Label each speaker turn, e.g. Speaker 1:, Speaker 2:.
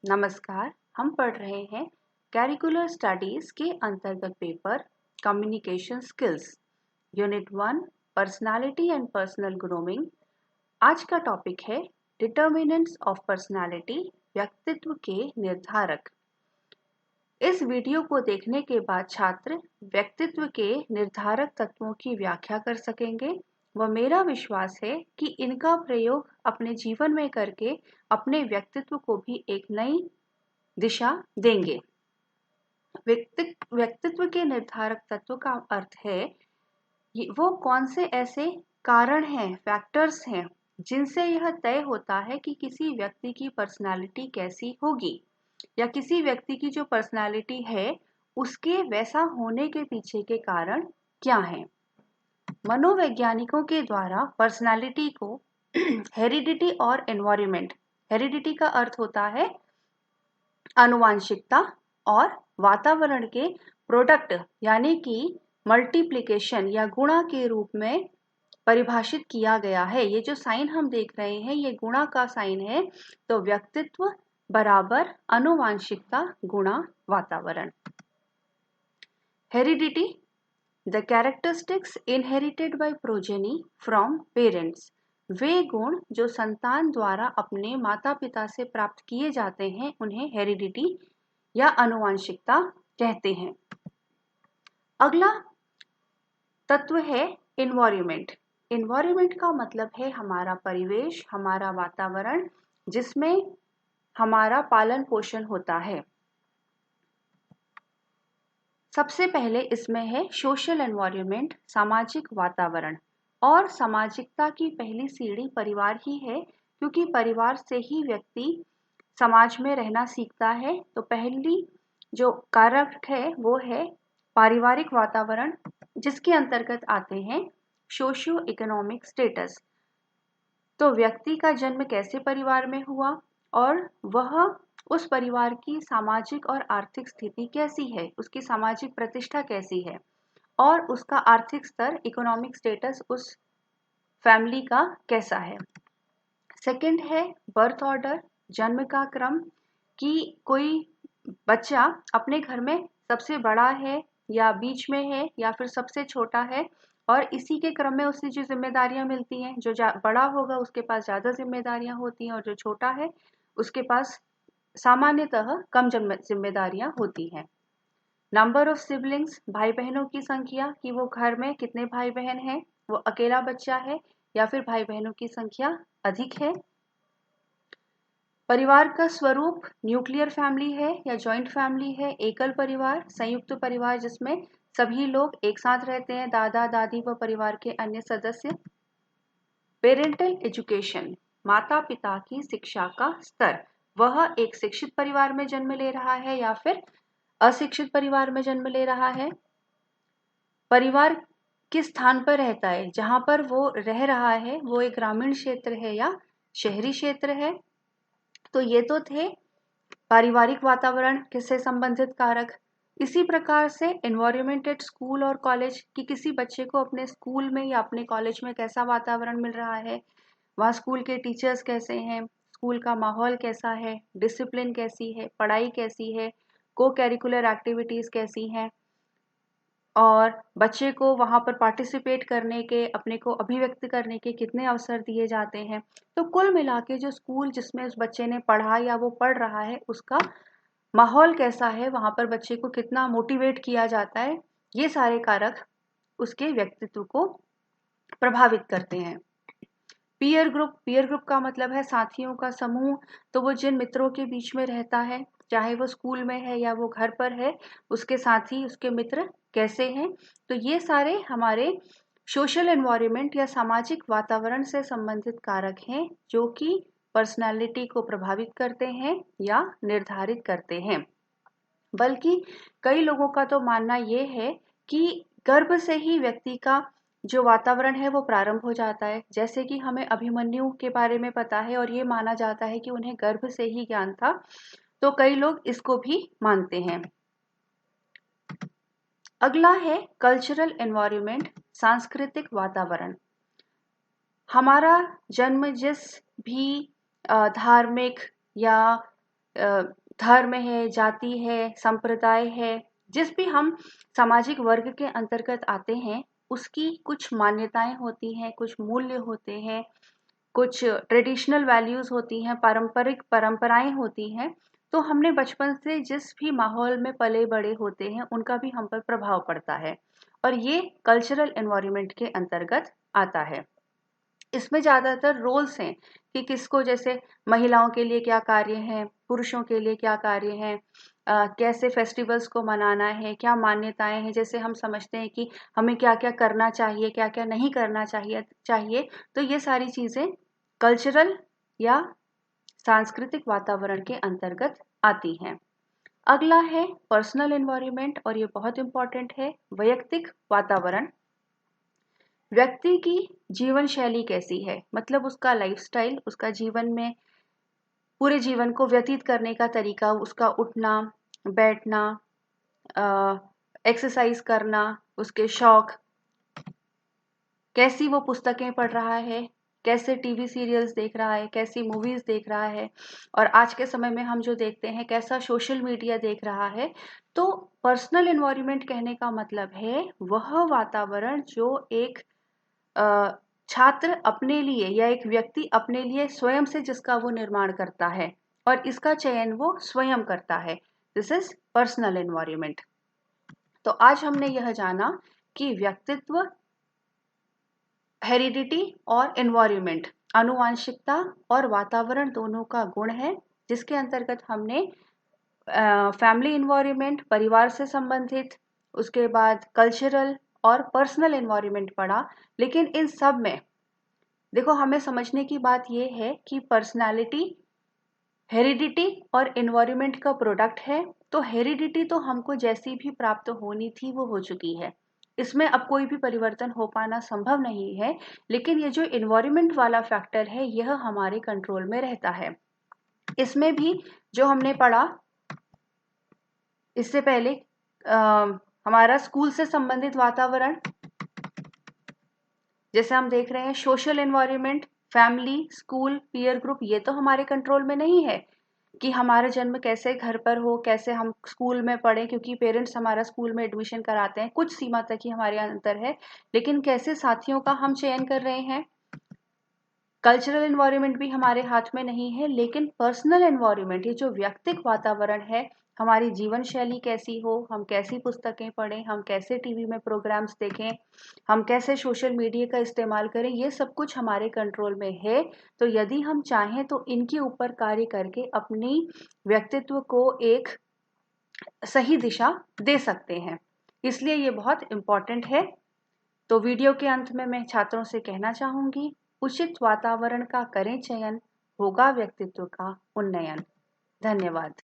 Speaker 1: नमस्कार। हम पढ़ रहे हैं करिकुलर स्टडीज के अंतर्गत paper communication skills unit 1 personality and personal grooming. आज का टॉपिक है डिटर्मिनेंट्स ऑफ पर्सनालिटी, व्यक्तित्व के निर्धारक। इस वीडियो को देखने के बाद छात्र व्यक्तित्व के निर्धारक तत्वों की व्याख्या कर सकेंगे व मेरा विश्वास है कि इनका प्रयोग अपने जीवन में करके अपने व्यक्तित्व को भी एक नई दिशा देंगे। व्यक्तित्व के निर्धारक तत्व का अर्थ है वो कौन से ऐसे कारण हैं, फैक्टर्स हैं जिनसे यह तय होता है कि किसी व्यक्ति की पर्सनालिटी कैसी होगी या किसी व्यक्ति की जो पर्सनालिटी है उसके वैसा होने के पीछे के कारण क्या हैं। मनोवैज्ञानिकों के द्वारा पर्सनालिटी को हेरिडिटी और एनवायरनमेंट, हेरिडिटी का अर्थ होता है आनुवांशिकता और वातावरण के प्रोडक्ट यानी कि मल्टीप्लिकेशन या गुणा के रूप में परिभाषित किया गया है। ये जो साइन हम देख रहे हैं ये गुणा का साइन है, तो व्यक्तित्व बराबर आनुवांशिकता गुणा वातावरण। Heredity, the characteristics inherited by progeny from parents, वे गुण जो संतान द्वारा अपने माता पिता से प्राप्त किए जाते हैं उन्हें हेरिडिटी या आनुवांशिकता कहते हैं। अगला तत्व है एनवायरनमेंट। एनवायरनमेंट का मतलब है हमारा परिवेश, हमारा वातावरण जिसमें हमारा पालन पोषण होता है। सबसे पहले इसमें है सोशल एनवायरनमेंट, सामाजिक वातावरण। और सामाजिकता की पहली सीढ़ी परिवार ही है, क्योंकि परिवार से ही व्यक्ति समाज में रहना सीखता है। तो पहली जो कारक है वो है पारिवारिक वातावरण, जिसके अंतर्गत आते हैं सोशियो इकोनॉमिक स्टेटस। तो व्यक्ति का जन्म कैसे परिवार में हुआ और वह उस परिवार की सामाजिक और आर्थिक स्थिति कैसी है, उसकी सामाजिक प्रतिष्ठा कैसी है और उसका आर्थिक स्तर, इकोनॉमिक स्टेटस उस फैमिली का कैसा है। सेकंड है बर्थ ऑर्डर, जन्म का क्रम, कि कोई बच्चा अपने घर में सबसे बड़ा है या बीच में है या फिर सबसे छोटा है, और इसी के क्रम में उसे जो जिम्मेदारियां मिलती हैं, जो बड़ा होगा उसके पास ज़्यादा जिम्मेदारियां होती हैं और जो छोटा है उसके पास सामान्यतः कम जिम्मेदारियां होती हैं। नंबर ऑफ सिबलिंग्स, भाई बहनों की संख्या, कि वो घर में कितने भाई बहन हैं, वो अकेला बच्चा है या फिर भाई बहनों की संख्या अधिक है। परिवार का स्वरूप, न्यूक्लियर फैमिली है या जॉइंट फैमिली है, एकल परिवार, संयुक्त परिवार जिसमें सभी लोग एक साथ रहते हैं, दादा दादी व परिवार के अन्य सदस्य। पेरेंटल एजुकेशन, माता पिता की शिक्षा का स्तर, वह एक शिक्षित परिवार में जन्म ले रहा है या फिर अशिक्षित परिवार में जन्म ले रहा है। परिवार किस स्थान पर रहता है, जहां पर वो रह रहा है वो एक ग्रामीण क्षेत्र है या शहरी क्षेत्र है। तो ये तो थे पारिवारिक वातावरण से संबंधित कारक। इसी प्रकार से एनवायरनमेंट एट स्कूल और कॉलेज, कि किसी बच्चे को अपने स्कूल में या अपने कॉलेज में कैसा वातावरण मिल रहा है, वहाँ स्कूल के टीचर्स कैसे हैं, स्कूल का माहौल कैसा है, डिसिप्लिन कैसी है, पढ़ाई कैसी है, को करिकुलर एक्टिविटीज़ कैसी हैं, और बच्चे को वहाँ पर पार्टिसिपेट करने के, अपने को अभिव्यक्त करने के कितने अवसर दिए जाते हैं। तो कुल मिला के जो स्कूल जिसमें उस बच्चे ने पढ़ा या वो पढ़ रहा है उसका माहौल कैसा है, वहाँ पर बच्चे को कितना मोटिवेट किया जाता है, ये सारे कारक उसके व्यक्तित्व को प्रभावित करते हैं। पीयर ग्रुप, पीयर ग्रुप का मतलब है साथियों का समूह। तो वो जिन मित्रों के बीच में रहता है, चाहे वो स्कूल में है या वो घर पर है, उसके साथी, उसके मित्र कैसे हैं। तो ये सारे हमारे सोशल एनवायरनमेंट या सामाजिक वातावरण से संबंधित कारक हैं जो कि पर्सनालिटी को प्रभावित करते हैं या निर्धारित करते हैं। बल्कि कई लोगों का तो मानना ये है कि गर्भ से ही व्यक्ति का जो वातावरण है वो प्रारंभ हो जाता है। जैसे कि हमें अभिमन्यु के बारे में पता है और ये माना जाता है कि उन्हें गर्भ से ही ज्ञान था, तो कई लोग इसको भी मानते हैं। अगला है कल्चरल एनवायरनमेंट, सांस्कृतिक वातावरण। हमारा जन्म जिस भी धार्मिक या धर्म है, जाति है, संप्रदाय है, जिस भी हम सामाजिक वर्ग के अंतर्गत आते हैं, उसकी कुछ मान्यताएं होती हैं, कुछ मूल्य होते हैं, कुछ ट्रेडिशनल वैल्यूज होती हैं, पारंपरिक परंपराएं होती हैं। तो हमने बचपन से जिस भी माहौल में पले बड़े होते हैं, उनका भी हम पर प्रभाव पड़ता है, और ये कल्चरल एनवायरनमेंट के अंतर्गत आता है। इसमें ज़्यादातर रोल्स हैं कि किसको, जैसे महिलाओं के लिए क्या कार्य हैं, पुरुषों के लिए क्या कार्य हैं, कैसे फेस्टिवल्स को मनाना है, क्या मान्यताएं हैं, जैसे हम समझते हैं कि हमें क्या क्या करना चाहिए, क्या क्या नहीं करना चाहिए। तो ये सारी चीज़ें कल्चरल या सांस्कृतिक वातावरण के अंतर्गत आती हैं। अगला है पर्सनल एनवायरनमेंट, और ये बहुत इंपॉर्टेंट है, वैयक्तिक वातावरण। व्यक्ति की जीवन शैली कैसी है, मतलब उसका लाइफस्टाइल, उसका जीवन में पूरे जीवन को व्यतीत करने का तरीका, उसका उठना, बैठना, एक्सरसाइज करना, उसके शौक, कैसी वो पुस्तकें पढ़ रहा है, कैसे टीवी सीरियल्स देख रहा है, कैसी मूवीज देख रहा है, और आज के समय में हम जो देखते हैं कैसा सोशल मीडिया देख रहा है। तो पर्सनल एनवायरनमेंट कहने का मतलब है वह वातावरण जो एक छात्र अपने लिए या एक व्यक्ति अपने लिए स्वयं से जिसका वो निर्माण करता है, और इसका चयन वो स्वयं करता है। This is personal environment. तो आज हमने यह जाना कि व्यक्तित्व, हेरिडिटी और एनवायरनमेंट, आनुवांशिकता और वातावरण दोनों का गुण है, जिसके अंतर्गत हमने फैमिली एनवायरनमेंट, परिवार से संबंधित, उसके बाद कल्चरल और पर्सनल एनवायरनमेंट पढ़ा। लेकिन इन सब में देखो, हमें समझने की बात यह है कि पर्सनालिटी हेरिडिटी और एनवायरनमेंट का प्रोडक्ट है। तो हेरिडिटी तो हमको जैसी भी प्राप्त होनी थी वो हो चुकी है, इसमें अब कोई भी परिवर्तन हो पाना संभव नहीं है। लेकिन ये जो एनवायरनमेंट वाला फैक्टर है, यह हमारे कंट्रोल में रहता है। इसमें भी जो हमने पढ़ा इससे पहले, हमारा स्कूल से संबंधित वातावरण, जैसे हम देख रहे हैं social environment, family, school, peer group, ये तो हमारे कंट्रोल में नहीं है कि हमारा जन्म कैसे घर पर हो, कैसे हम स्कूल में पढ़ें, क्योंकि पेरेंट्स हमारा स्कूल में एडमिशन कराते हैं, कुछ सीमा तक ही हमारे अंतर है। लेकिन कैसे साथियों का हम चयन कर रहे हैं, कल्चरल एनवायरनमेंट भी हमारे हाथ में नहीं है। लेकिन पर्सनल एनवायरनमेंट, ये जो व्यक्तिगत वातावरण है, हमारी जीवन शैली कैसी हो, हम कैसी पुस्तकें पढ़ें, हम कैसे टीवी में प्रोग्राम्स देखें, हम कैसे सोशल मीडिया का इस्तेमाल करें, ये सब कुछ हमारे कंट्रोल में है। तो यदि हम चाहें तो इनके ऊपर कार्य करके अपनी व्यक्तित्व को एक सही दिशा दे सकते हैं। इसलिए ये बहुत इम्पोर्टेंट है। तो वीडियो के अंत में मैं छात्रों से कहना चाहूंगी, उचित वातावरण का करें चयन, होगा व्यक्तित्व का उन्नयन। धन्यवाद।